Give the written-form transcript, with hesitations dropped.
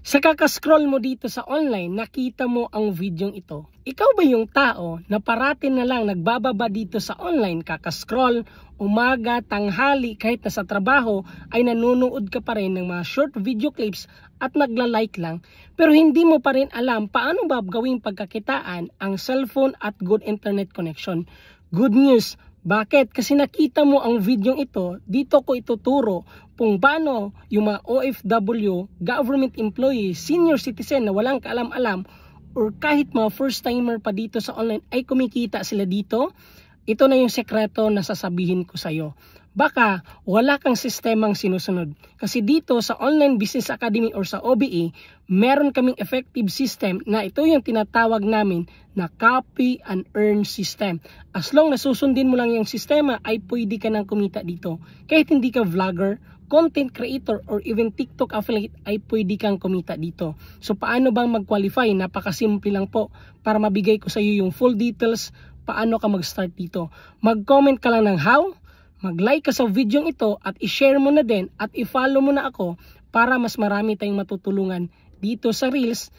Sa kakascroll mo dito sa online, nakita mo ang videong ito. Ikaw ba yung tao na parati na lang nagbababa dito sa online, kakascroll, umaga, tanghali, kahit nasa trabaho, ay nanonood ka pa rin ng mga short video clips at nagla-like lang, pero hindi mo pa rin alam paano ba gawing pagkakitaan ang cellphone at good internet connection? Good news! Bakit? Kasi nakita mo ang video ito, dito ko ituturo kung paano yung mga OFW, government employee, senior citizen na walang kaalam-alam or kahit mga first timer pa dito sa online ay kumikita sila dito. Ito na yung sekreto na sasabihin ko sa iyo. Baka wala kang sistemang sinusunod. Kasi dito sa Online Business Academy or sa OBE, meron kaming effective system na ito yung tinatawag namin na copy and earn system. As long na susundin mo lang yung sistema ay pwede ka nang kumita dito. Kahit hindi ka vlogger, content creator or even TikTok affiliate ay pwede kang kumita dito. So paano bang mag-qualify? Napakasimple lang po. Para mabigay ko sa iyo yung full details paano ka mag-start dito. Mag-comment ka lang ng how, mag-like ka sa video ito at i-share mo na din at i-follow mo na ako para mas marami tayong matutulungan dito sa Reels